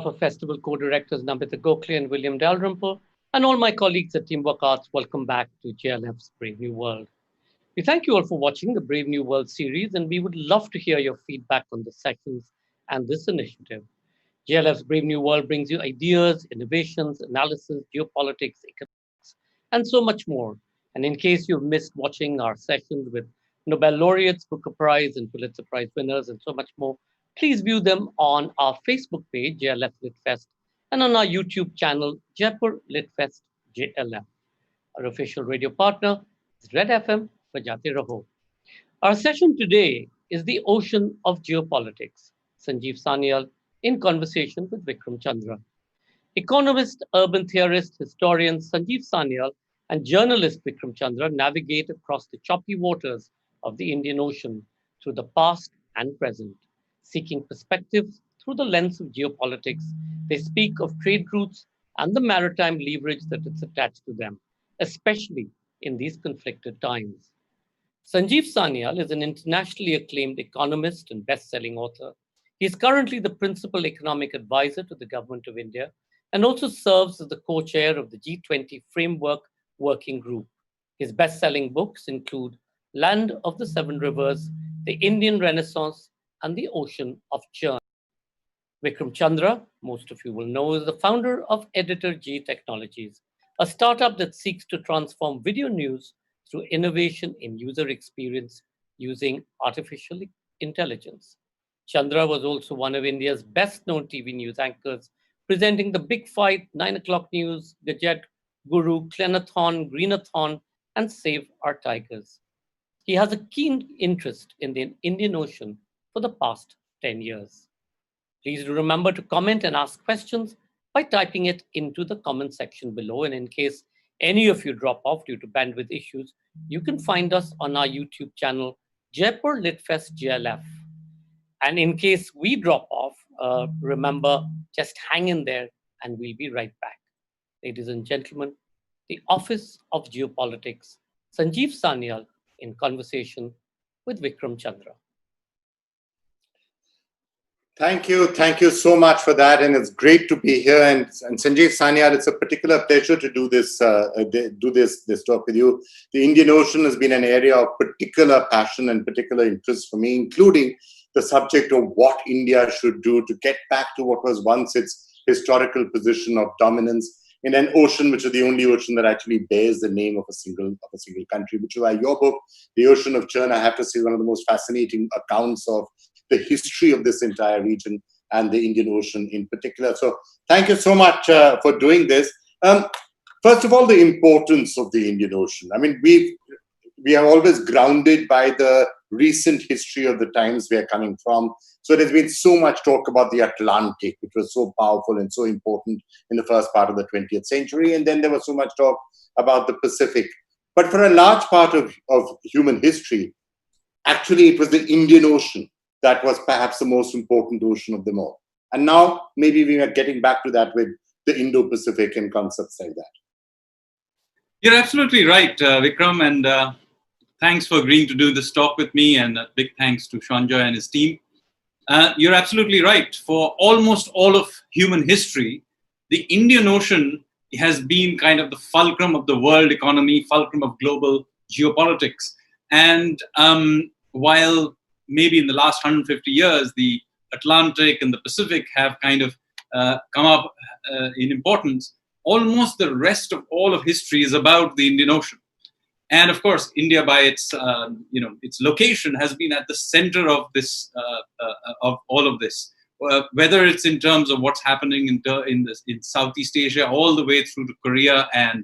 behalf of Festival co-directors Namita Gokhale and William Dalrymple, and all my colleagues at Teamwork Arts, welcome back to JLF's Brave New World. We thank you all for watching the Brave New World series, and we would love to hear your feedback on the sessions and this initiative. JLF's Brave New World brings you ideas, innovations, analysis, geopolitics, economics, and so much more. And in case you've missed watching our sessions with Nobel laureates, Booker Prize, and Pulitzer Prize winners, and so much more, please view them on our Facebook page, JLF Litfest, and on our YouTube channel, Jaipur Litfest JLF. Our official radio partner is Red FM, Bajate Raho. Our session today is the Ocean of Geopolitics. Sanjeev Sanyal in conversation with Vikram Chandra. Economist, urban theorist, historian Sanjeev Sanyal and journalist Vikram Chandra navigate across the choppy waters of the Indian Ocean through the past and present. Seeking perspectives through the lens of geopolitics, they speak of trade routes and the maritime leverage that is attached to them, especially in these conflicted times. Sanjeev Sanyal is an internationally acclaimed economist and best-selling author. He is currently the principal economic advisor to the Government of India and also serves as the co-chair of the G20 Framework Working Group. His best-selling books include Land of the Seven Rivers, The Indian Renaissance, and The Ocean of Churn. Vikram Chandra, most of you will know, is the founder of Editor G Technologies, a startup that seeks to transform video news through innovation in user experience using artificial intelligence. Chandra was also one of India's best-known TV news anchors, presenting The Big Fight, 9 o'clock news, Gadget, Guru, Klenathon, Greenathon, and Save Our Tigers. He has a keen interest in the Indian Ocean for the past 10 years. Please do remember to comment and ask questions by typing it into the comment section below. And in case any of you drop off due to bandwidth issues, you can find us on our YouTube channel, Jaipur Litfest JLF. And in case we drop off, remember, just hang in there and we'll be right back. Ladies and gentlemen, the Office of Geopolitics, Sanjeev Sanyal in conversation with Vikram Chandra. Thank you so much for that, and it's great to be here. And Sanjeev Sanyal, it's a particular pleasure to do this talk with you. The Indian Ocean has been an area of particular passion and particular interest for me, including the subject of what India should do to get back to what was once its historical position of dominance in an ocean which is the only ocean that actually bears the name of a single country, which is why your book, The Ocean of Churn, I have to say, is one of the most fascinating accounts of the history of this entire region and the Indian Ocean in particular. So thank you so much for doing this. First of all, the importance of the Indian Ocean. I mean, we are always grounded by the recent history of the times we are coming from. So there's been so much talk about the Atlantic, which was so powerful and so important in the first part of the 20th century. And then there was so much talk about the Pacific. But for a large part of human history, actually it was the Indian Ocean that was perhaps the most important ocean of them all. And now maybe we are getting back to that with the Indo-Pacific and concepts like that. You're absolutely right, Vikram, and thanks for agreeing to do this talk with me, and a big thanks to Shanja and his team. You're absolutely right. For almost all of human history, the Indian Ocean has been kind of the fulcrum of the world economy, fulcrum of global geopolitics. And while maybe in the last 150 years, the Atlantic and the Pacific have kind of come up in importance, almost the rest of all of history is about the Indian Ocean. And of course, India, by its its location, has been at the center of this of all of this. Whether it's in terms of what's happening in Southeast Asia, all the way through to Korea and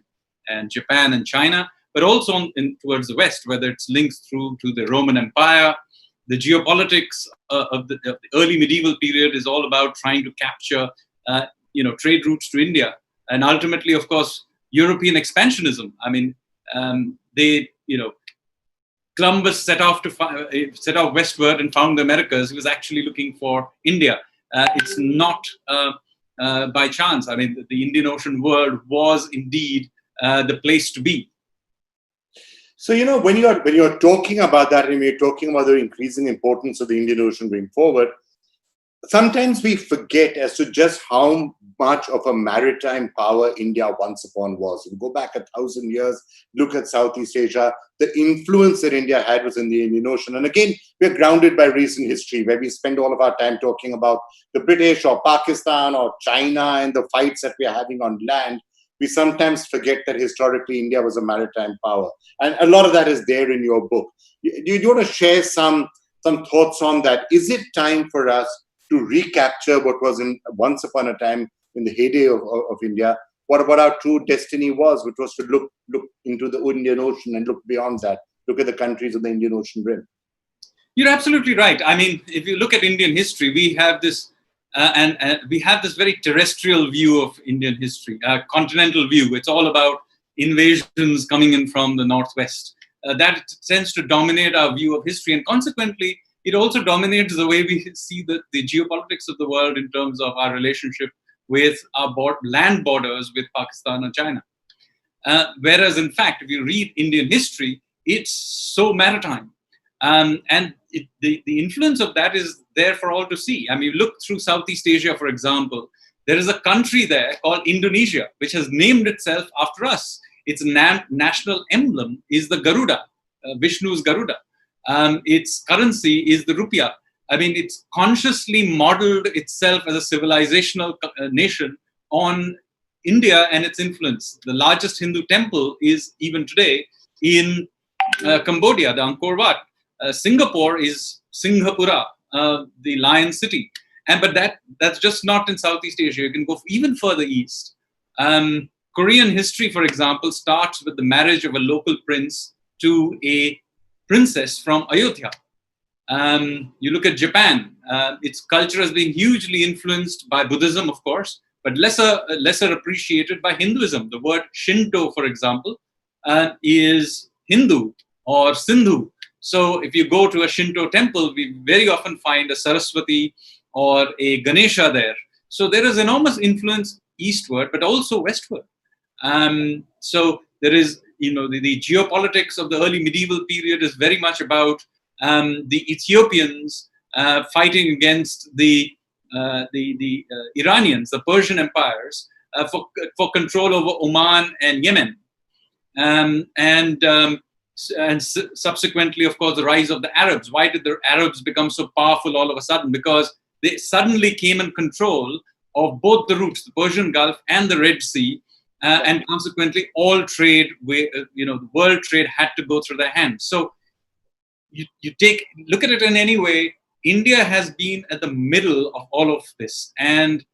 Japan and China, but also towards the West, whether it's linked through to the Roman Empire. The geopolitics of the early medieval period is all about trying to capture trade routes to India, and ultimately, of course, European expansionism. I mean, Columbus set off westward and found the Americas. He was actually looking for India. It's not by chance. I mean, the Indian Ocean world was indeed the place to be. So, when you're talking about that, and you're talking about the increasing importance of the Indian Ocean going forward, sometimes we forget as to just how much of a maritime power India once upon was. If you go back 1,000 years, look at Southeast Asia, the influence that India had was in the Indian Ocean. And again, we're grounded by recent history, where we spend all of our time talking about the British or Pakistan or China and the fights that we are having on land. We sometimes forget that historically India was a maritime power. And a lot of that is there in your book. Do you want to share some thoughts on that? Is it time for us to recapture what was once upon a time in the heyday of India, what our true destiny was, which was to look into the Indian Ocean and look beyond that, look at the countries of the Indian Ocean rim? You're absolutely right. I mean, if you look at Indian history, we have this, we have this very terrestrial view of Indian history, continental view. It's all about invasions coming in from the northwest. That tends to dominate our view of history, and consequently, it also dominates the way we see the geopolitics of the world in terms of our relationship with our land borders with Pakistan and China. Whereas, in fact, if you read Indian history, it's so maritime. And the influence of that is there for all to see. I mean, look through Southeast Asia, for example. There is a country there called Indonesia, which has named itself after us. Its national emblem is the Garuda, Vishnu's Garuda. Its currency is the rupiah. I mean, it's consciously modeled itself as a civilizational nation on India and its influence. The largest Hindu temple is even today in Cambodia, the Angkor Wat. Singapore is Singhapura, the Lion City. But that's just not in Southeast Asia. You can go even further east. Korean history, for example, starts with the marriage of a local prince to a princess from Ayodhya. You look at Japan, its culture has been hugely influenced by Buddhism, of course, but lesser appreciated by Hinduism. The word Shinto, for example, is Hindu or Sindhu. So if you go to a Shinto temple, we very often find a Saraswati or a Ganesha there. So there is enormous influence eastward, but also westward. So there is, the geopolitics of the early medieval period is very much about the Ethiopians fighting against the Iranians, the Persian empires, for control over Oman and Yemen. And subsequently, of course, the rise of the Arabs. Why did the Arabs become so powerful all of a sudden? Because they suddenly came in control of both the routes, the Persian Gulf and the Red Sea, and consequently, all trade, the world trade had to go through their hands. So you look at it in any way, India has been at the middle of all of this. And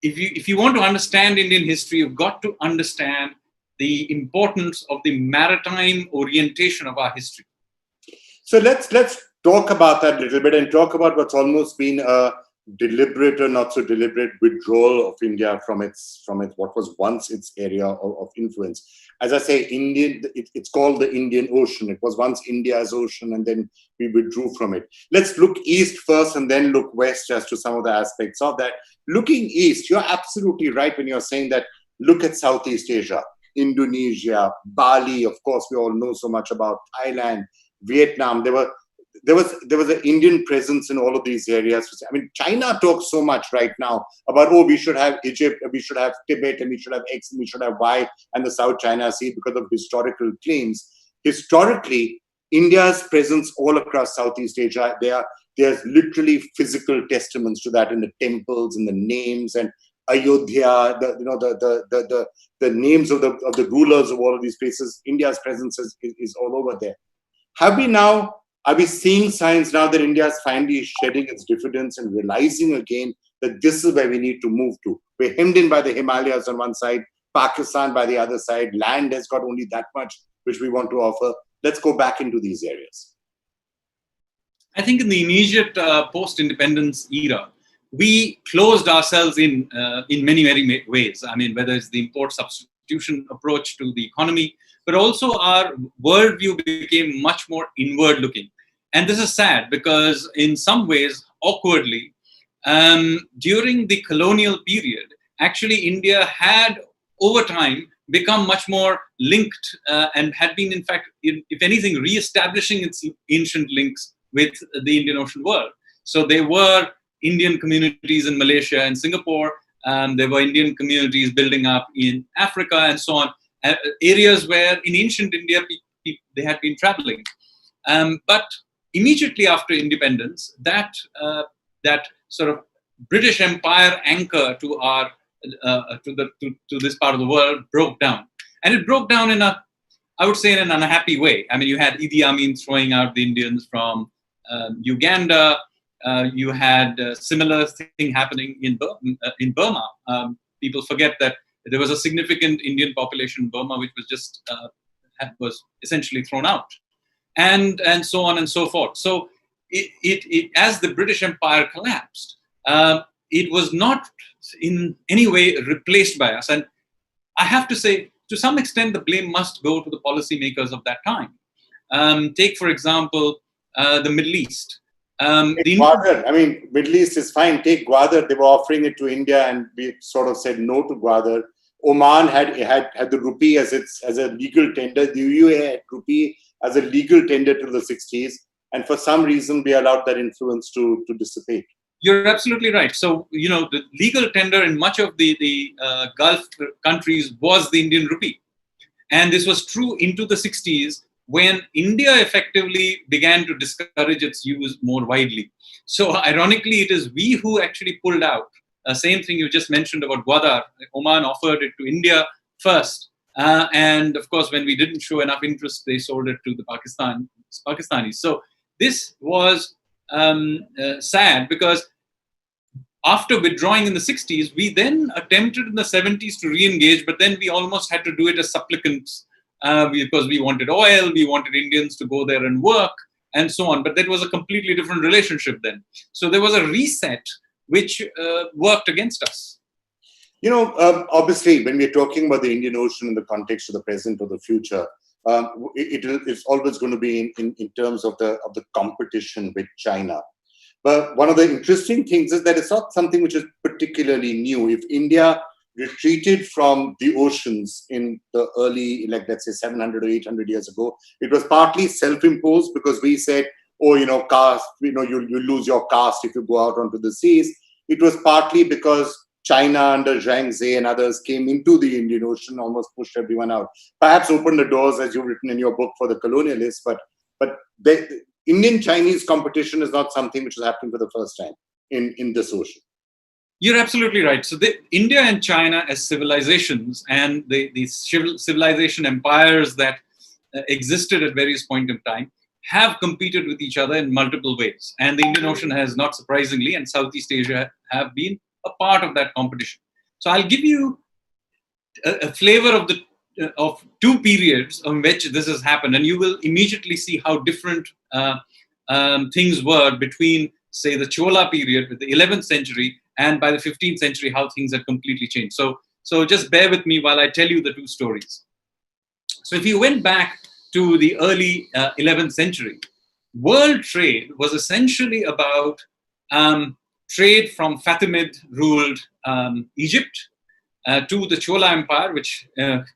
if you want to understand Indian history, you've got to understand the importance of the maritime orientation of our history. So let's talk about that a little bit and talk about what's almost been a deliberate or not so deliberate withdrawal of India from its what was once its area of influence. As I say, it's called the Indian Ocean. It was once India's ocean, and then we withdrew from it. Let's look east first and then look west as to some of the aspects of that. Looking east, you're absolutely right when you're saying that. Look at Southeast Asia. Indonesia, Bali, of course, we all know so much about Thailand, Vietnam. There was an Indian presence in all of these areas. I mean, China talks so much right now about, we should have Egypt, we should have Tibet, and we should have X, and we should have Y, and the South China Sea because of historical claims. Historically, India's presence all across Southeast Asia, there's literally physical testaments to that in the temples and the names and Ayodhya, the names of the rulers of all of these places. India's presence is all over there. Are we seeing signs now that India is finally shedding its diffidence and realizing again that this is where we need to move to? We're hemmed in by the Himalayas on one side, Pakistan by the other side. Land has got only that much which we want to offer. Let's go back into these areas. I think in the immediate post-independence era, we closed ourselves in many, many ways. I mean, whether it's the import substitution approach to the economy, but also our worldview became much more inward looking. And this is sad because in some ways, awkwardly, during the colonial period, actually India had over time become much more linked and had been, in fact, if anything, re-establishing its ancient links with the Indian Ocean world. So they were Indian communities in Malaysia and Singapore. There were Indian communities building up in Africa and so on, areas where in ancient India they had been traveling. But immediately after independence, that sort of British Empire anchor to our to this part of the world broke down, and it broke down in I would say in an unhappy way. I mean, you had Idi Amin throwing out the Indians from Uganda. You had a similar thing happening in Burma. People forget that there was a significant Indian population in Burma which was just was essentially thrown out, and so on and so forth. So it as the British Empire collapsed, it was not in any way replaced by us. And I have to say, to some extent, the blame must go to the policymakers of that time. Take, for example, the Middle East. Gwadar, I mean, Middle East is fine. Take Gwadar. They were offering it to India, and we sort of said no to Gwadar. Oman had the rupee as a legal tender. The UAE had rupee as a legal tender till the 60s, and for some reason we allowed that influence to dissipate. You're absolutely right. So, the legal tender in much of the Gulf countries was the Indian rupee. And this was true into the 60s when India effectively began to discourage its use more widely. So, ironically, it is we who actually pulled out. Same thing you just mentioned about Gwadar. Oman offered it to India first. And of course, when we didn't show enough interest, they sold it to the Pakistanis. So, this was sad because after withdrawing in the 60s, we then attempted in the 70s to re-engage, but then we almost had to do it as supplicants because we wanted oil, we wanted Indians to go there and work, and so on. But that was a completely different relationship then. So there was a reset which worked against us. Obviously, when we're talking about the Indian Ocean in the context of the present or the future, it's always going to be in terms of the competition with China. But one of the interesting things is that it's not something which is particularly new. If India retreated from the oceans in the early, let's say 700 or 800 years ago, it was partly self-imposed because we said, caste, you lose your caste if you go out onto the seas. It was partly because China under Zhang Zhe and others came into the Indian Ocean, almost pushed everyone out. Perhaps opened the doors, as you've written in your book, for the colonialists, but Indian-Chinese competition is not something which is happening for the first time in this ocean. You're absolutely right. So India and China as civilizations and the civilization empires that existed at various points in time have competed with each other in multiple ways. And the Indian Ocean has, not surprisingly, and Southeast Asia have been a part of that competition. So I'll give you a flavor of two periods on which this has happened, and you will immediately see how different things were between, say, the Chola period with the 11th century and by the 15th century, how things had completely changed. So just bear with me while I tell you the two stories. So if you went back to the early 11th century, world trade was essentially about trade from Fatimid-ruled Egypt to the Chola Empire, which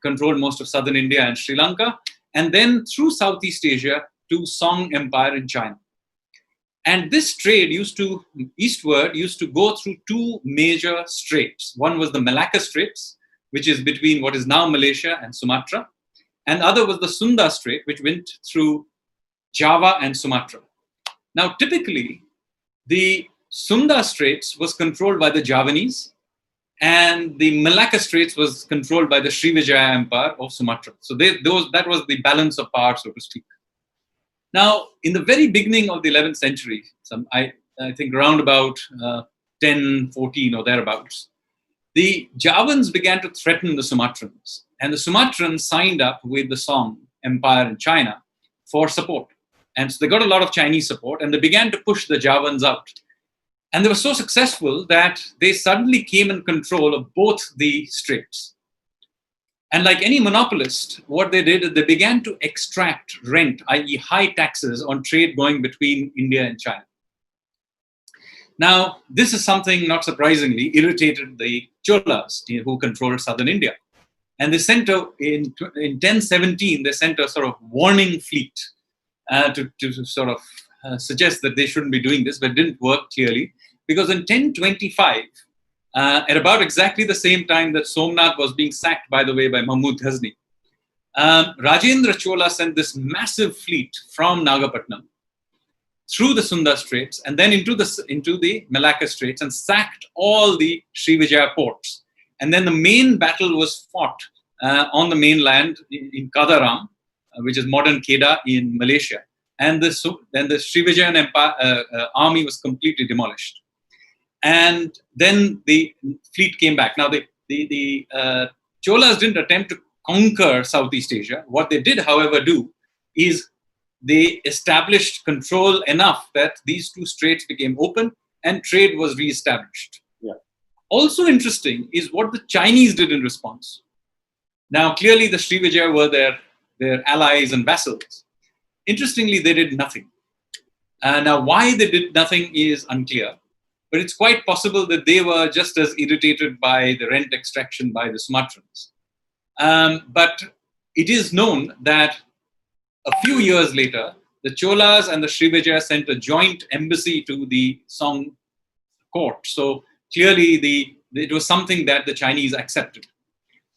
controlled most of southern India and Sri Lanka, and then through Southeast Asia to Song Empire in China. And this trade eastward used to go through two major straits. One was the Malacca Straits, which is between what is now Malaysia and Sumatra, and the other was the Sunda Strait, which went through Java and Sumatra. Now, typically, the Sunda Straits was controlled by the Javanese, and the Malacca Straits was controlled by the Srivijaya Empire of Sumatra. So that was the balance of power, so to speak. Now, in the very beginning of the 11th century, I think around about 1014 or thereabouts, the Javans began to threaten the Sumatrans. And the Sumatrans signed up with the Song Empire in China for support. And so they got a lot of Chinese support, and they began to push the Javans out. And they were so successful that they suddenly came in control of both the straits. And like any monopolist, what they did is they began to extract rent, i.e. high taxes on trade going between India and China. Now, this is something, not surprisingly, irritated the Cholas, who controlled southern India. And they sent in 1017, they sent a sort of warning fleet to sort of suggest that they shouldn't be doing this, but it didn't work clearly. because in 1025, at about exactly the same time that Somnath was being sacked, by the way, by Mahmud Ghazni, Rajendra Chola sent this massive fleet from Nagapattinam through the Sunda Straits and then into the Malacca Straits and sacked all the Srivijaya ports. And then the main battle was fought on the mainland in Kadaram, which is modern Kedah in Malaysia. And then the Srivijayan Empire, army was completely demolished. And then the fleet came back. Now, the Cholas didn't attempt to conquer Southeast Asia. What they did, however, do is they established control enough that these two straits became open and trade was reestablished. Yeah. Also interesting is what the Chinese did in response. Now, clearly the Srivijaya were their allies and vassals. Interestingly, they did nothing. Now, why they did nothing is unclear, but it's quite possible that they were just as irritated by the rent extraction by the Sumatrans. But it is known that a few years later, the Cholas and the Srivijaya sent a joint embassy to the Song court. So clearly, it was something that the Chinese accepted.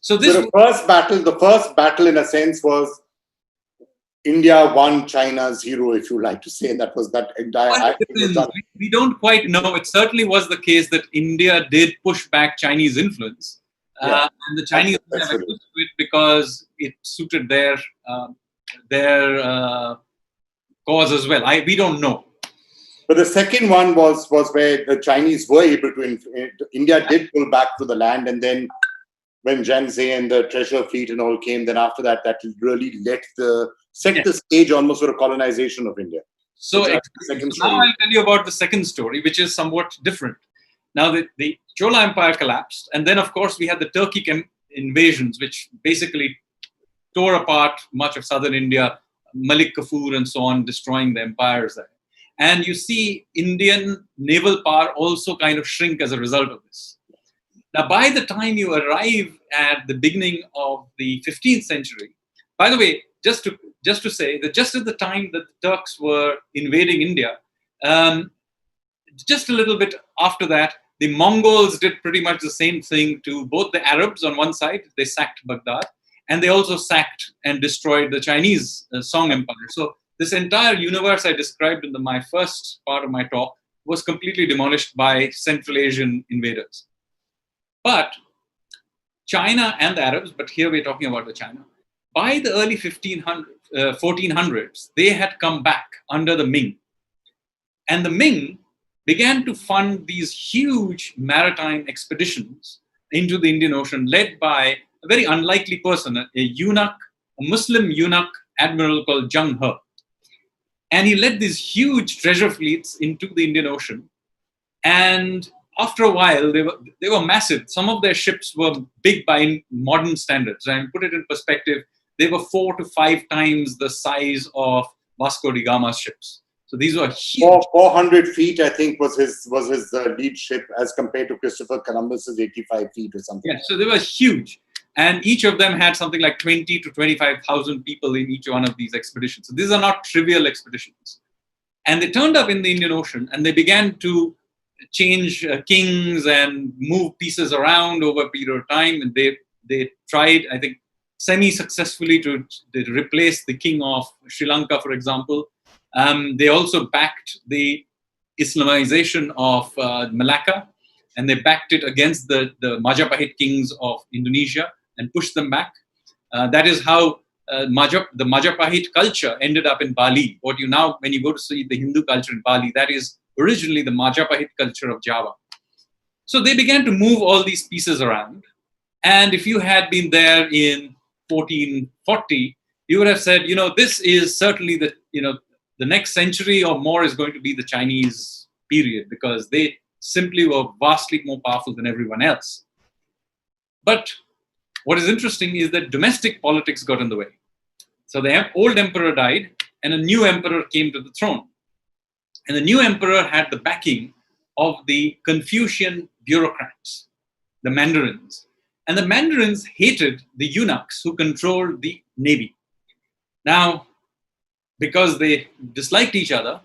So the first battle in a sense was India won China 0, if you like to say, and that was that entire. We don't quite know. It certainly was the case that India did push back Chinese influence, and the Chinese understood it because it suited their cause as well. We don't know. But the second one was where the Chinese were able to. India did pull back to the land, and then when Zhang Zhe and the treasure fleet and all came, then after that, that really set the stage almost for a colonization of India. So now I'll tell you about the second story, which is somewhat different. Now the Chola Empire collapsed, and then of course we had the Turkic invasions, which basically tore apart much of southern India, Malik Kafur and so on, destroying the empires there. And you see Indian naval power also kind of shrink as a result of this. Now, by the time you arrive at the beginning of the 15th century, by the way, just to say that just at the time that the Turks were invading India, just a little bit after that, the Mongols did pretty much the same thing to both the Arabs on one side. They sacked Baghdad, and they also sacked and destroyed the Chinese Song Empire. So this entire universe I described in my first part of my talk was completely demolished by Central Asian invaders. But China and the Arabs, but here we're talking about the China, by the early 1400s, they had come back under the Ming. And the Ming began to fund these huge maritime expeditions into the Indian Ocean, led by a very unlikely person, a Muslim eunuch admiral called Zheng He. And he led these huge treasure fleets into the Indian Ocean. And after a while, they were massive. Some of their ships were big by modern standards. And put it in perspective, they were 4 to 5 times the size of Vasco da Gama's ships. So these were huge. 400 feet, I think, was his lead ship, as compared to Christopher Columbus's 85 feet or something. Yeah, so they were huge. And each of them had something like 20 to 25,000 people in each one of these expeditions. So these are not trivial expeditions. And they turned up in the Indian Ocean, and they began to change kings and move pieces around over a period of time. And they tried, I think, semi-successfully to replace the king of Sri Lanka, for example. They also backed the Islamization of Malacca, and they backed it against the Majapahit kings of Indonesia and pushed them back. That is how the Majapahit culture ended up in Bali. When you go to see the Hindu culture in Bali, that is originally the Majapahit culture of Java. So they began to move all these pieces around. And if you had been there in 1440, you would have said, this is certainly the next century or more is going to be the Chinese period, because they simply were vastly more powerful than everyone else. But what is interesting is that domestic politics got in the way. So the old emperor died, and a new emperor came to the throne. And the new emperor had the backing of the Confucian bureaucrats, the Mandarins. And the Mandarins hated the eunuchs who controlled the navy. Now, because they disliked each other,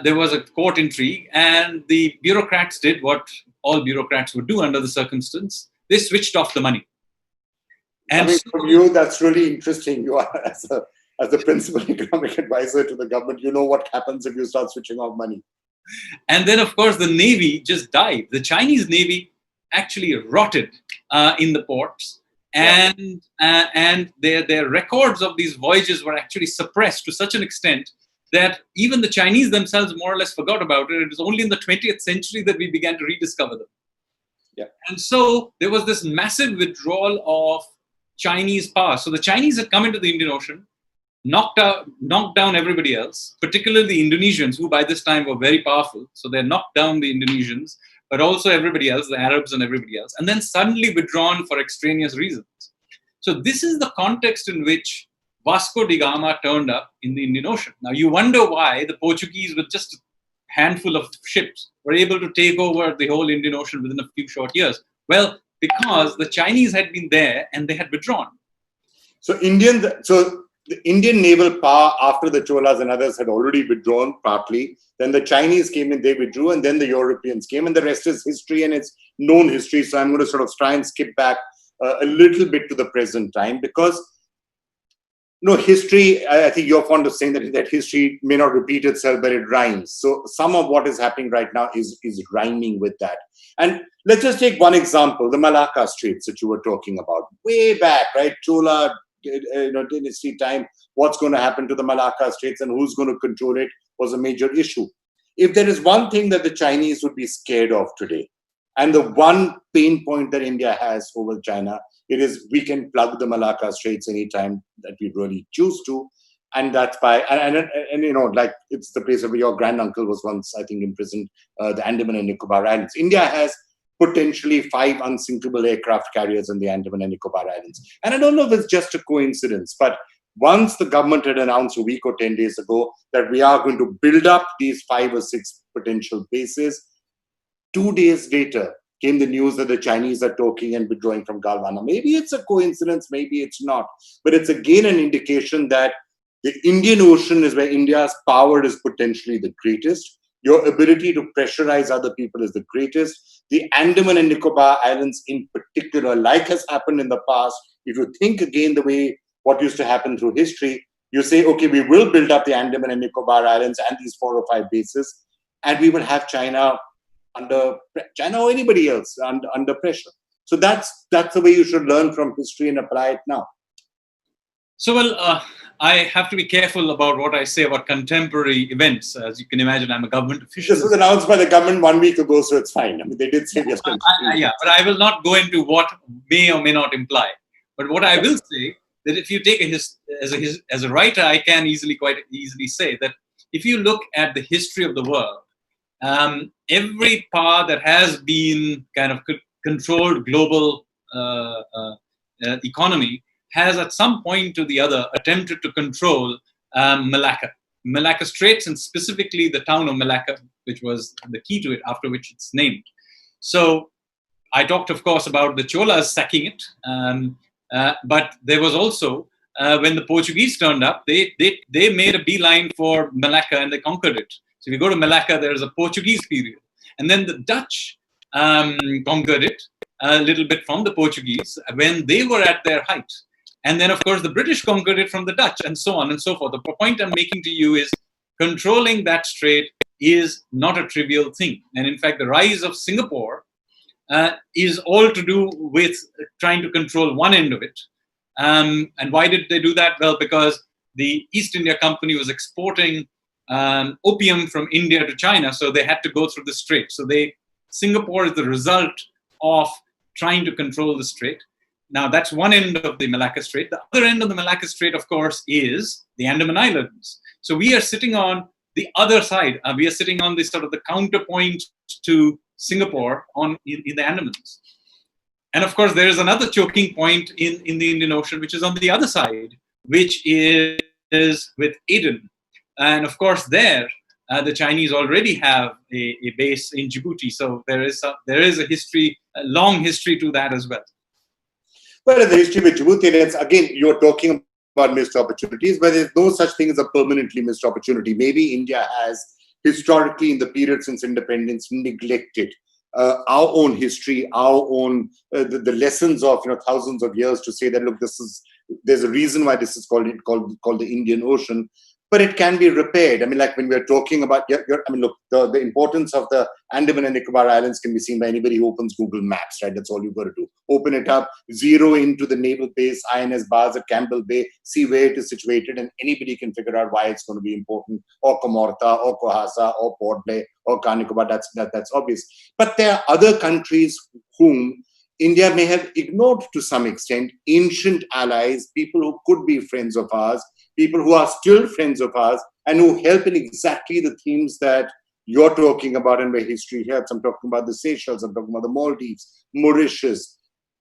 there was a court intrigue, and the bureaucrats did what all bureaucrats would do under the circumstance. They switched off the money. And I mean, for you, that's really interesting. You are, as the principal economic advisor to the government, you know what happens if you start switching off money. And then, of course, the Navy just died. The Chinese Navy actually rotted in the ports. And their records of these voyages were actually suppressed to such an extent that even the Chinese themselves more or less forgot about it. It was only in the 20th century that we began to rediscover them. Yeah. And so there was this massive withdrawal of Chinese power. So the Chinese had come into the Indian Ocean, knocked down everybody else, particularly the Indonesians, who by this time were very powerful. So they knocked down the Indonesians, but also everybody else, the Arabs and everybody else, and then suddenly withdrawn for extraneous reasons. So this is the context in which Vasco da Gama turned up in the Indian Ocean. Now you wonder why the Portuguese, with just a handful of ships, were able to take over the whole Indian Ocean within a few short years. Well, because the Chinese had been there and they had withdrawn. So the Indian naval power after the Cholas and others had already withdrawn partly. Then the Chinese came in, they withdrew, and then the Europeans came, and the rest is history, and it's known history. So I'm going to sort of try and skip back a little bit to the present time, because history, I think you're fond of saying that history may not repeat itself, but it rhymes. So some of what is happening right now is rhyming with that. And let's just take one example, the Malacca Straits that you were talking about. Way back, right? Chola dynasty time, what's going to happen to the Malacca Straits and who's going to control it was a major issue. If there is one thing that the Chinese would be scared of today, and the one pain point that India has over China, it is we can plug the Malacca Straits anytime that we really choose to. And that's like it's the place where your granduncle was once, I think, imprisoned, the Andaman and Nicobar Islands. India has potentially 5 unsinkable aircraft carriers in the Andaman and Nicobar Islands. And I don't know if it's just a coincidence, but once the government had announced a week or 10 days ago that we are going to build up these 5 or 6 potential bases, 2 days later came the news that the Chinese are talking and withdrawing from Galwana. Maybe it's a coincidence, maybe it's not. But it's again an indication that the Indian Ocean is where India's power is potentially the greatest. Your ability to pressurize other people is the greatest. The Andaman and Nicobar Islands in particular, like has happened in the past, if you think again the way what used to happen through history, you say, okay, we will build up the Andaman and Nicobar Islands and these 4 or 5 bases, and we will have China or anybody else under pressure. So that's the way you should learn from history and apply it now. So, I have to be careful about what I say about contemporary events. As you can imagine, I'm a government official. This was announced by the government 1 week ago, so it's fine. I mean, they did say yesterday. But I will not go into what may or may not imply. But what I will say, that if you take as a writer, I can quite easily say that if you look at the history of the world, every power that has been kind of controlled global economy has at some point or the other attempted to control Malacca Straits, and specifically the town of Malacca, which was the key to it, after which it's named. So I talked, of course, about the Cholas sacking it, but there was also, when the Portuguese turned up, they made a beeline for Malacca and they conquered it. So if you go to Malacca, there is a Portuguese period. And then the Dutch conquered it a little bit from the Portuguese when they were at their height. And then, of course, the British conquered it from the Dutch, and so on and so forth. The point I'm making to you is controlling that strait is not a trivial thing. And in fact, the rise of Singapore is all to do with trying to control one end of it. And why did they do that? Well, because the East India Company was exporting opium from India to China, so they had to go through the strait. So Singapore is the result of trying to control the strait. Now, that's one end of the Malacca Strait. The other end of the Malacca Strait, of course, is the Andaman Islands. So we are sitting on the other side. We are sitting on this sort of the counterpoint to Singapore in the Andamans. And of course, there is another choking point in the Indian Ocean, which is on the other side, which is with Aden. And of course, there, the Chinese already have a base in Djibouti. So there is a history, a long history to that as well. Well, in the history with Djibouti, again, you're talking about missed opportunities, but there's no such thing as a permanently missed opportunity. Maybe India has historically in the period since independence neglected our own history, our own the lessons of thousands of years to say that look, there's a reason why this is called the Indian Ocean, but it can be repaired. I mean, like when we're talking about, I mean, look, the importance of the Andaman and Nicobar Islands can be seen by anybody who opens Google Maps, right? That's all you've got to do. Open it up, zero into the naval base, INS Bars at Campbell Bay, see where it is situated, and anybody can figure out why it's going to be important, or Comorta, or Cohasa, or Port Blair, or Car Nicobar. That's obvious. But there are other countries whom India may have ignored to some extent, ancient allies, people who could be friends of ours, people who are still friends of ours, and who help in exactly the themes that you're talking about and where history helps. I'm talking about the Seychelles, I'm talking about the Maldives, Mauritius,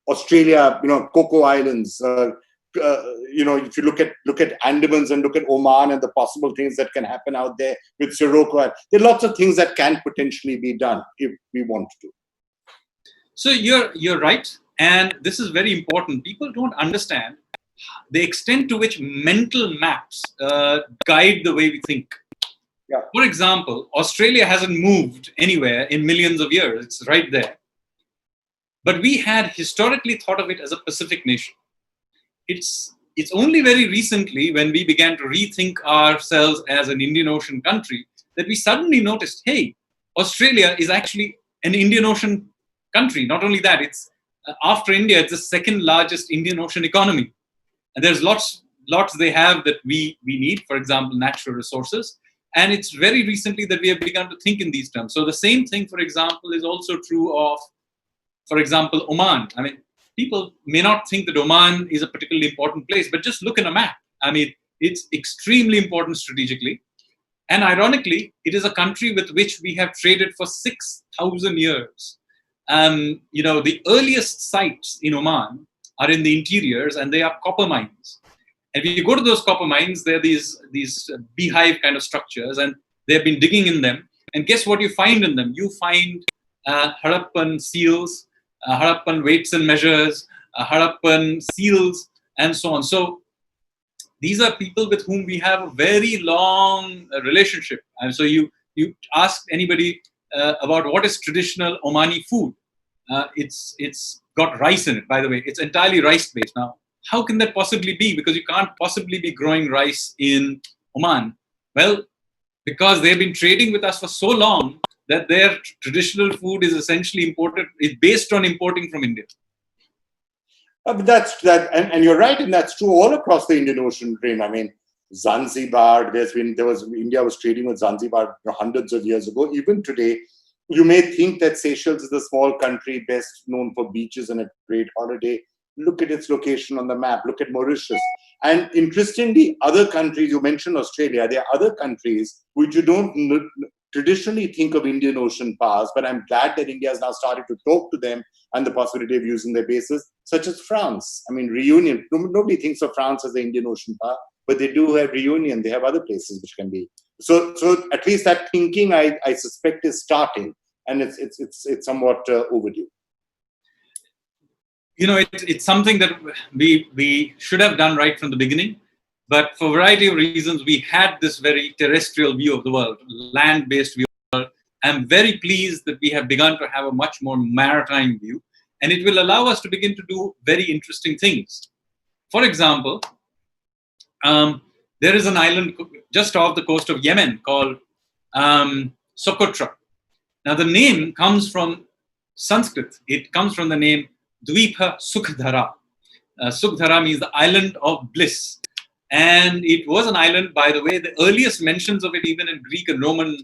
Australia, Cocoa Islands. If you look at Andamans and look at Oman and the possible things that can happen out there with Sirocco, there are lots of things that can potentially be done if we want to. So you're right, and this is very important. People don't understand the extent to which mental maps guide the way we think. Yeah. For example, Australia hasn't moved anywhere in millions of years. It's right there. But we had historically thought of it as a Pacific nation. It's only very recently, when we began to rethink ourselves as an Indian Ocean country, that we suddenly noticed, hey, Australia is actually an Indian Ocean country. Not only that, it's after India, it's the second largest Indian Ocean economy. And there's lots they have that we need, for example, natural resources. And it's very recently that we have begun to think in these terms. So the same thing, for example, is also true of, for example, Oman. I mean, people may not think that Oman is a particularly important place, but just look at a map. I mean, it's extremely important strategically. And ironically, it is a country with which we have traded for 6,000 years. The earliest sites in Oman are in the interiors, and they are copper mines. And if you go to those copper mines, there are these beehive kind of structures, and they have been digging in them. And guess what you find in them? You find Harappan seals, Harappan weights and measures, Harappan seals, and so on. So these are people with whom we have a very long relationship. And so you ask anybody about what is traditional Omani food. It's got rice in it, by the way. It's entirely rice-based. Now, how can that possibly be? Because you can't possibly be growing rice in Oman. Well, because they've been trading with us for so long that their traditional food is essentially imported. It's based on importing from India. But that's that, and you're right, and that's true all across the Indian Ocean rim. I mean, Zanzibar. India was trading with Zanzibar hundreds of years ago. Even today, you may think that Seychelles is a small country best known for beaches and a great holiday. Look at its location on the map. Look at Mauritius. And interestingly, other countries, you mentioned Australia, there are other countries which you don't traditionally think of Indian Ocean powers, but I'm glad that India has now started to talk to them and the possibility of using their bases, such as France. I mean, Reunion. Nobody thinks of France as the Indian Ocean power, but they do have Reunion. They have other places which can be. So at least that thinking, I suspect, is starting, and it's somewhat overdue. It's something that we should have done right from the beginning, but for a variety of reasons, we had this very terrestrial view of the world, land-based view of the world. I'm very pleased that we have begun to have a much more maritime view, and it will allow us to begin to do very interesting things. For example, there is an island just off the coast of Yemen called Socotra. Now, the name comes from Sanskrit. It comes from the name Dvipa Sukhdara. Sukhdara means the island of bliss. And it was an island, by the way, the earliest mentions of it, even in Greek and Roman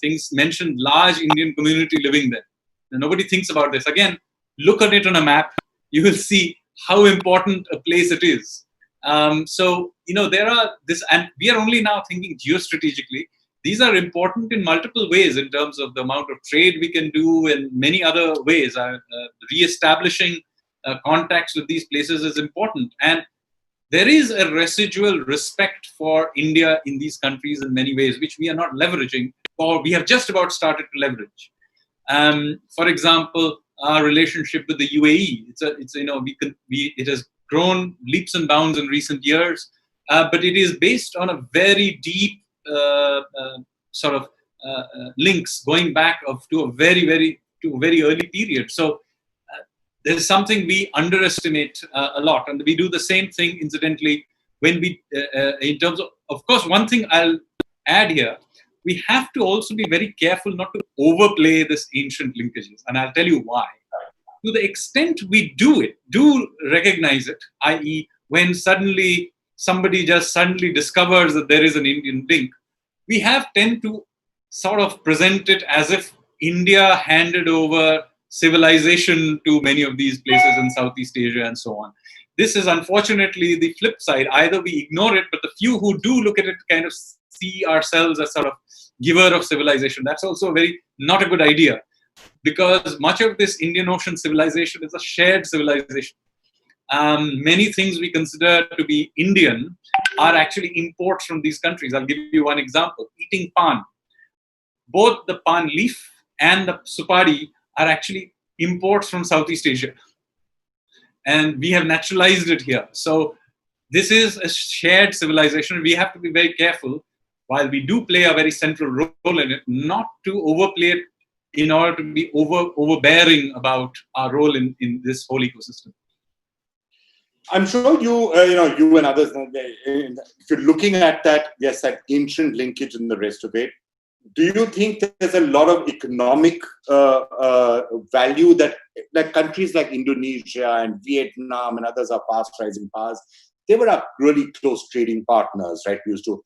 things, mentioned large Indian community living there. Now, nobody thinks about this. Again, look at it on a map. You will see how important a place it is. There are this, and we are only now thinking geostrategically. These are important in multiple ways in terms of the amount of trade we can do and many other ways. Re-establishing contacts with these places is important. And there is a residual respect for India in these countries in many ways, which we are not leveraging, or we have just about started to leverage. For example, our relationship with the UAE. It has grown leaps and bounds in recent years, but it is based on a very deep links going back to a very early period. So there's something we underestimate a lot, and we do the same thing, incidentally, when we, in terms of course, one thing I'll add here, we have to also be very careful not to overplay this ancient linkages, and I'll tell you why. To the extent we do recognize it, i.e., when somebody just suddenly discovers that there is an Indian link, we tend to sort of present it as if India handed over civilization to many of these places in Southeast Asia and so on. This is unfortunately the flip side. Either we ignore it, but the few who do look at it kind of see ourselves as sort of giver of civilization. That's also not a good idea, because much of this Indian Ocean civilization is a shared civilization. Many things we consider to be Indian are actually imports from these countries. I'll give you one example. Eating pan. Both the pan leaf and the supari are actually imports from Southeast Asia. And we have naturalized it here. So this is a shared civilization. We have to be very careful, while we do play a very central role in it, not to overplay it in order to be overbearing about our role in this whole ecosystem. I'm sure you and others, if you're looking at that, yes, that ancient linkage and the rest of it, do you think there's a lot of economic value that countries like Indonesia and Vietnam and others are fast rising powers? They were our really close trading partners, right? We used to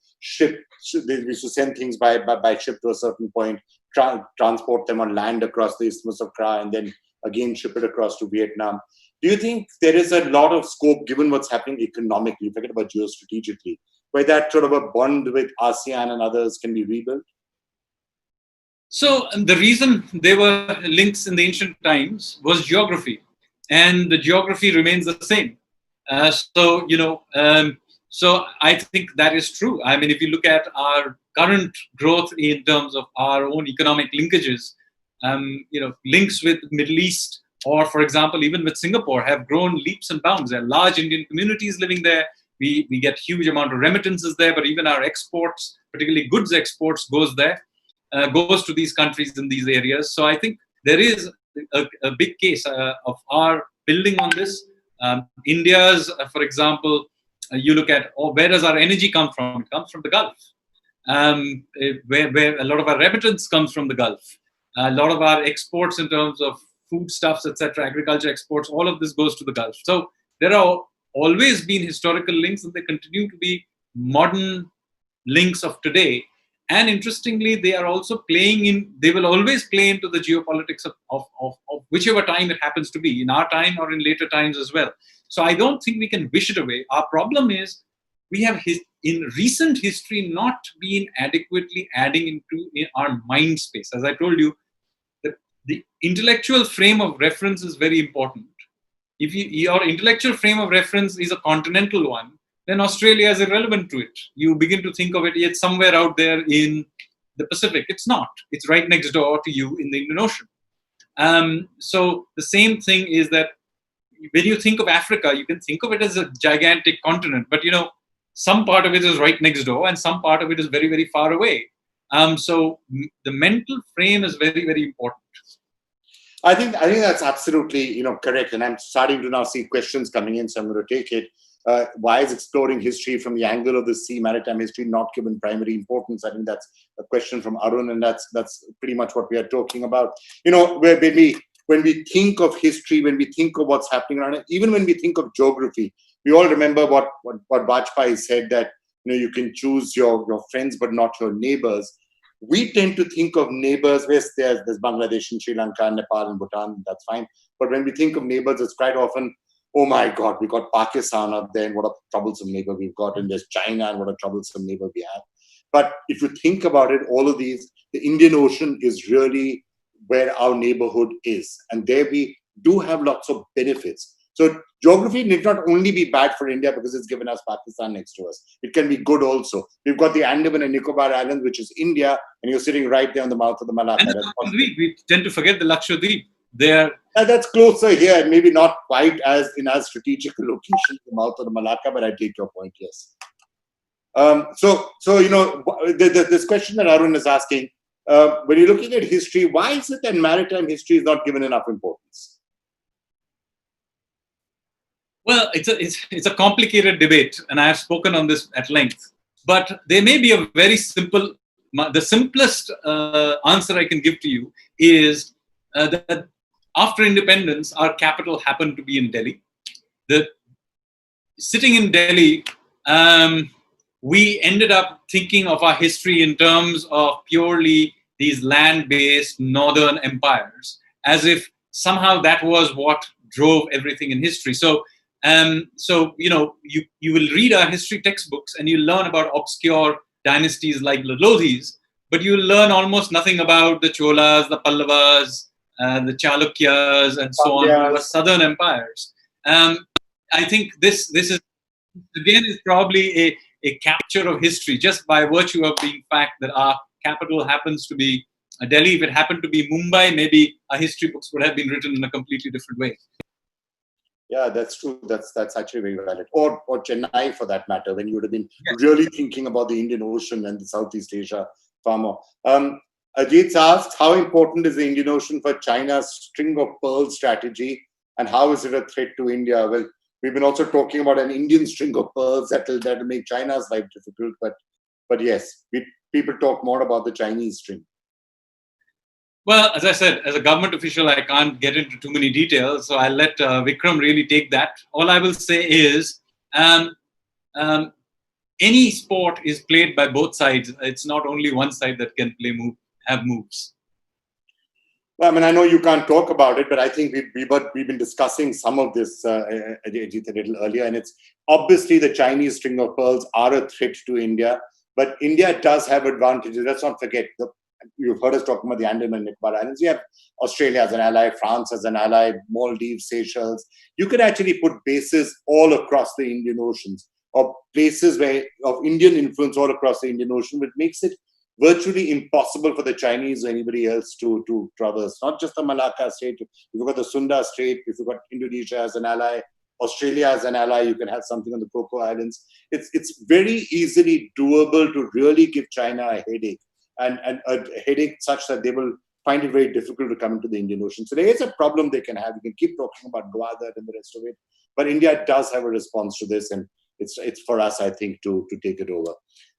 send things by ship to a certain point, transport them on land across the Isthmus of Kra, and then again ship it across to Vietnam. Do you think there is a lot of scope, given what's happening economically, forget about geostrategically, where that sort of a bond with ASEAN and others can be rebuilt? So the reason there were links in the ancient times was geography, and the geography remains the same. So I think that is true. I mean, if you look at our current growth in terms of our own economic linkages, links with Middle East, or for example, even with Singapore, have grown leaps and bounds. There are large Indian communities living there. We get huge amount of remittances there, but even our exports, particularly goods exports, goes to these countries in these areas. So I think there is a big case of our building on this. India's, for example, you look at where does our energy come from? It comes from the Gulf, where a lot of our remittance comes from the Gulf. A lot of our exports in terms of foodstuffs, etc., agriculture exports, all of this goes to the Gulf. So there are always been historical links, and they continue to be modern links of today. And interestingly, they are also they will always play into the geopolitics of whichever time it happens to be, in our time or in later times as well. So I don't think we can wish it away. Our problem is we have, in recent history, not been adequately adding into our mind space. As I told you, the intellectual frame of reference is very important. If your intellectual frame of reference is a continental one, then Australia is irrelevant to it. You begin to think of it, it's somewhere out there in the Pacific. It's not. It's right next door to you in the Indian Ocean. So the same thing is that when you think of Africa, you can think of it as a gigantic continent, but some part of it is right next door and some part of it is very, very far away. So the mental frame is very, very important. I think that's absolutely correct, and I'm starting to now see questions coming in, so I'm going to take it. Why is exploring history from the angle of the sea, maritime history, not given primary importance? I think that's a question from Arun, and that's pretty much what we are talking about. When we think of history, when we think of what's happening around it, even when we think of geography, we all remember what Vajpayee said, that you can choose your friends but not your neighbors. We tend to think of neighbors, yes, there's Bangladesh and Sri Lanka, Nepal and Bhutan, that's fine. But when we think of neighbors, it's quite often, oh my God, we got Pakistan up there, and what a troublesome neighbor we've got, and there's China, and what a troublesome neighbor we have. But if you think about it, all of these, the Indian Ocean is really where our neighborhood is. And there we do have lots of benefits. So geography need not only be bad for India because it's given us Pakistan next to us. It can be good also. We've got the Andaman and Nicobar Islands, which is India, and you're sitting right there on the mouth of the Malacca. And we tend to forget the Lakshadweep. That's closer here, and maybe not quite as strategic a location, the mouth of the Malacca, but I take your point, yes. So this question that Arun is asking, when you're looking at history, why is it that maritime history is not given enough importance? Well, it's a complicated debate, and I have spoken on this at length. But there may be a very simple, the simplest answer I can give to you is that after independence, our capital happened to be in Delhi. Sitting in Delhi, we ended up thinking of our history in terms of purely these land-based northern empires, as if somehow that was what drove everything in history. So you know, you will read our history textbooks and you learn about obscure dynasties like the Lodhis, but you learn almost nothing about the Cholas, the Pallavas, the Chalukyas, and so on, who were southern empires. I think this is again is probably a capture of history just by virtue of being fact that our capital happens to be Delhi. If it happened to be Mumbai, maybe our history books would have been written in a completely different way. Yeah, that's true. That's actually very valid. Or Chennai, for that matter, when you would have been really thinking about the Indian Ocean and the Southeast Asia far more. Ajit's asked, how important is the Indian Ocean for China's string of pearls strategy, and how is it a threat to India? Well, we've been also talking about an Indian string of pearls that'll make China's life difficult. But yes, people talk more about the Chinese string. Well, as I said, as a government official, I can't get into too many details, so I'll let Vikram really take that. All I will say is, any sport is played by both sides. It's not only one side that can have moves. Well, I mean, I know you can't talk about it, but I think we've been discussing some of this, Ajit, a little earlier, and it's obviously the Chinese string of pearls are a threat to India, but India does have advantages. Let's not forget, you've heard us talking about the Andaman and Nicobar Islands. You have Australia as an ally, France as an ally, Maldives, Seychelles. You could actually put bases all across the Indian Oceans, or places of Indian influence all across the Indian Ocean, which makes it virtually impossible for the Chinese or anybody else to traverse. Not just the Malacca Strait. If you've got the Sunda Strait, if you've got Indonesia as an ally, Australia as an ally, you can have something on the Coco Islands. It's very easily doable to really give China a headache, and a headache such that they will find it very difficult to come into the Indian Ocean. So there is a problem they can have. You can keep talking about Gwadar and the rest of it, but India does have a response to this, and it's for us, I think, to take it over.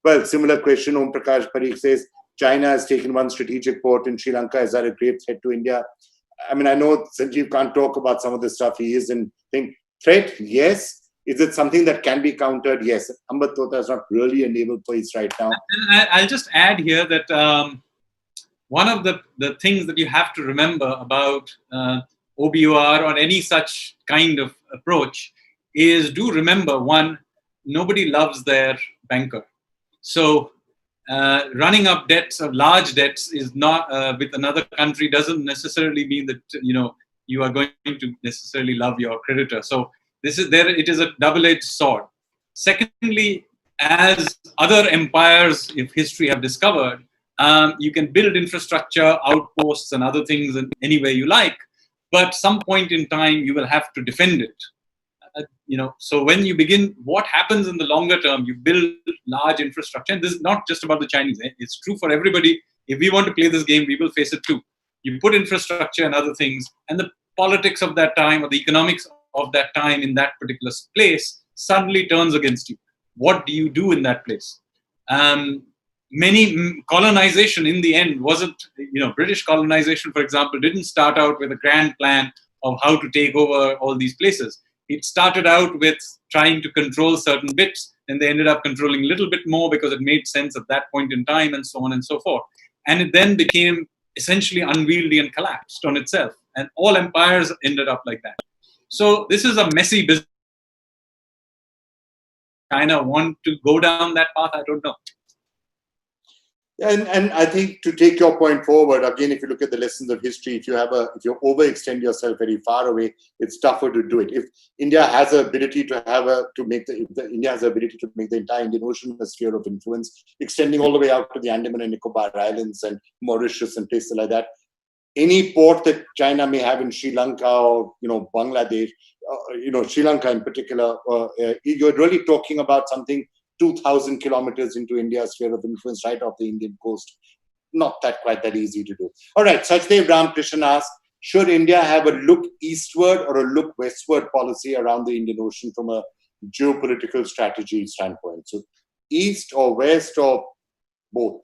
Well, similar question, Om Prakash Parikh says, China has taken one strategic port in Sri Lanka. Is that a great threat to India? I mean, I know Sanjeev can't talk about some of the stuff he is in. Threat, yes. Is it something that can be countered? Yes. Ambat Tota is not really a naval place right now. I'll just add here that one of the things that you have to remember about OBOR or any such kind of approach is, do remember, one, nobody loves their banker. So running up debts or large debts is not with another country doesn't necessarily mean that you are going to necessarily love your creditor. So it is a double-edged sword. Secondly, as other empires of history have discovered, you can build infrastructure, outposts, and other things in any way you like, but some point in time you will have to defend it. So when you begin, what happens in the longer term, you build large infrastructure. And this is not just about the Chinese. It's true for everybody. If we want to play this game, we will face it too. You put infrastructure and other things, and the politics of that time or the economics of that time in that particular place suddenly turns against you. What do you do in that place? Many colonization in the end wasn't, British colonization, for example, didn't start out with a grand plan of how to take over all these places. It started out with trying to control certain bits, and they ended up controlling a little bit more because it made sense at that point in time, and so on and so forth. And it then became essentially unwieldy and collapsed on itself. And all empires ended up like that. So this is a messy business. China want to go down that path? I don't know. And I think, to take your point forward, again, if you look at the lessons of history, if you overextend yourself very far away, it's tougher to do it. If India has the ability India has the ability to make the entire Indian Ocean a sphere of influence, extending all the way out to the Andaman and Nicobar Islands and Mauritius and places like that, any port that China may have in Sri Lanka or Bangladesh, Sri Lanka in particular, you're really talking about something 2,000 kilometers into India's sphere of influence, right off the Indian coast. not that quite that easy to do. All right, Sachdev Ramkrishnan asks, should India have a look eastward or a look westward policy around the Indian Ocean from a geopolitical strategy standpoint? So east or west or both?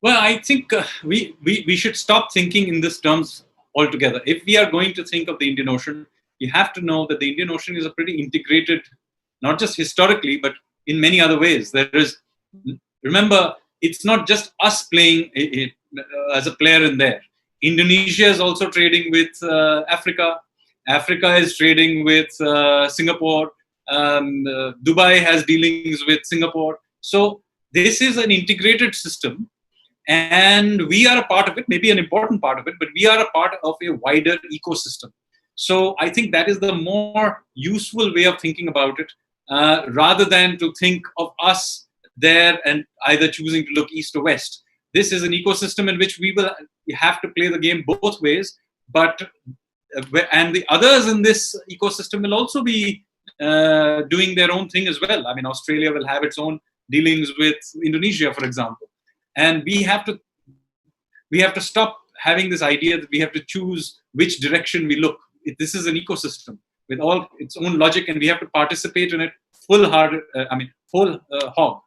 Well, I think we should stop thinking in these terms altogether. If we are going to think of the Indian Ocean, you have to know that the Indian Ocean is a pretty integrated, not just historically, but in many other ways. Remember, it's not just us playing it as a player in there. Indonesia is also trading with Africa. Africa is trading with Singapore. Dubai has dealings with Singapore. So this is an integrated system. And we are a part of it, maybe an important part of it, but we are a part of a wider ecosystem. So I think that is the more useful way of thinking about it, rather than to think of us there and either choosing to look east or west. This is an ecosystem in which we have to play the game both ways, but and the others in this ecosystem will also be doing their own thing as well. I mean, Australia will have its own dealings with Indonesia, for example. And we have to stop having this idea that we have to choose which direction we look. This is an ecosystem with all its own logic, and we have to participate in it whole hog.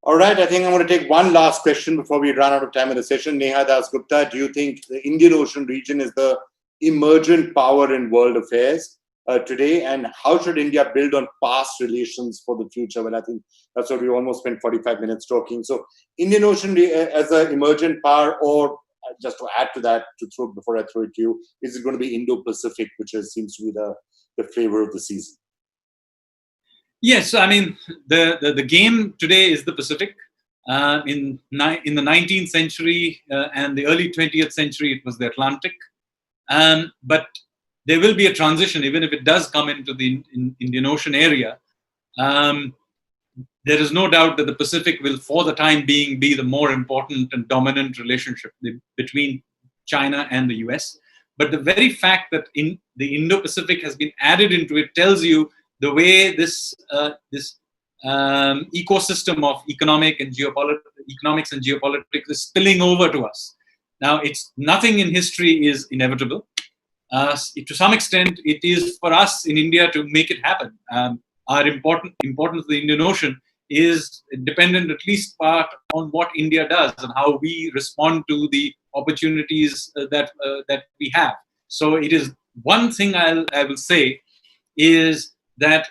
All right, I think I'm going to take one last question before we run out of time in the session. Neha Das Gupta, do you think the Indian Ocean region is the emergent power in world affairs today, and how should India build on past relations for the future? Well, I think that's what we almost spent 45 minutes talking. So Indian Ocean as an emergent power, or just to add to that, before I throw it to you, is it going to be Indo-Pacific, which seems to be the flavor of the season? Yes, I mean, the game today is the Pacific. In the 19th century and the early 20th century, it was the Atlantic. But there will be a transition, even if it does come into the Indian Ocean area. There is no doubt that the Pacific will, for the time being, be the more important and dominant relationship between China and the US. But the very fact that the Indo-Pacific has been added into it tells you the way this ecosystem of economics and geopolitics is spilling over to us. Now, nothing in history is inevitable. To some extent, it is for us in India to make it happen. Our importance of the Indian Ocean is dependent, at least part, on what India does and how we respond to the opportunities that we have. So it is one thing I will say is that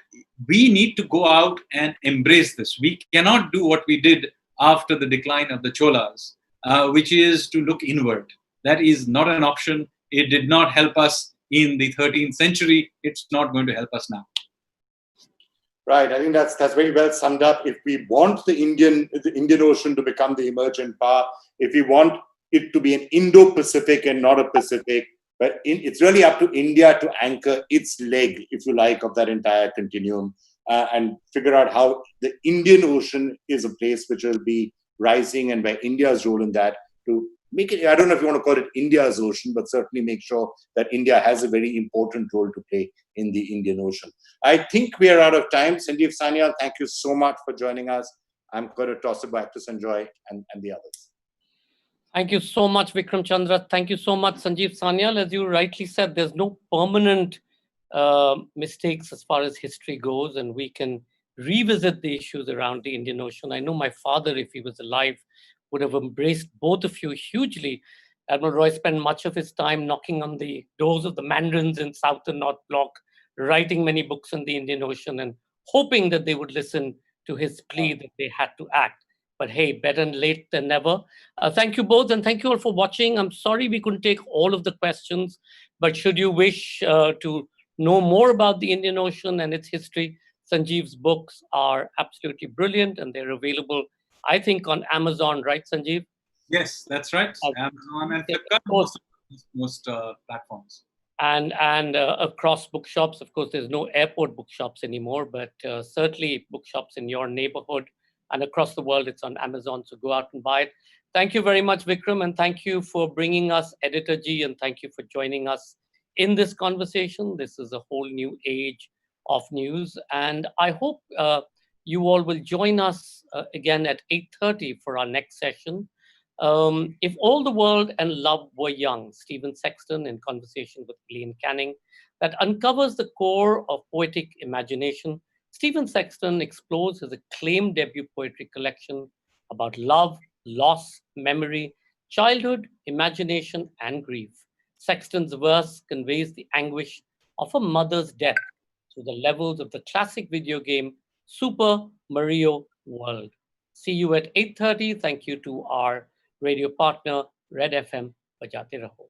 we need to go out and embrace this. We cannot do what we did after the decline of the Cholas, which is to look inward. That is not an option. It did not help us in the 13th century. It's not going to help us now. Right. I think that's very well summed up. If we want the Indian Ocean to become the emergent power, if we want it to be an Indo-Pacific and not a Pacific, but it's really up to India to anchor its leg, if you like, of that entire continuum and figure out how the Indian Ocean is a place which will be rising and where India's role in that to make it, I don't know if you want to call it India's ocean, but certainly make sure that India has a very important role to play in the Indian Ocean. I think we are out of time. Sanjeev, Sanyal, thank you so much for joining us. I'm going to toss it back to Sanjoy and the others. Thank you so much, Vikram Chandra. Thank you so much, Sanjeev, Sanyal. As you rightly said, there's no permanent mistakes as far as history goes, and we can revisit the issues around the Indian Ocean. I know my father, if he was alive, would have embraced both of you hugely. Admiral Roy spent much of his time knocking on the doors of the mandarins in South and North Block, writing many books on the Indian Ocean and hoping that they would listen to his plea that they had to act. But hey, better late than never. Thank you both, and thank you all for watching. I'm sorry we couldn't take all of the questions, but should you wish to know more about the Indian Ocean and its history, Sanjeev's books are absolutely brilliant, and they're available, I think, on Amazon, right, Sanjeev? Yes, that's right. Amazon and Flipkart, most platforms. And across bookshops. Of course, there's no airport bookshops anymore, but certainly bookshops in your neighborhood and across the world, it's on Amazon, so go out and buy it. Thank you very much, Vikram, and thank you for bringing us Editor G, and thank you for joining us in this conversation. This is a whole new age of news, and I hope you all will join us again at 8:30 for our next session. If All the World and Love Were Young, Stephen Sexton in conversation with Gillian Canning, that uncovers the core of poetic imagination. Stephen Sexton explores his acclaimed debut poetry collection about love, loss, memory, childhood, imagination, and grief. Sexton's verse conveys the anguish of a mother's death through the levels of the classic video game Super Mario World. See you at 8:30. Thank you to our radio partner, Red FM. Bajate Raho.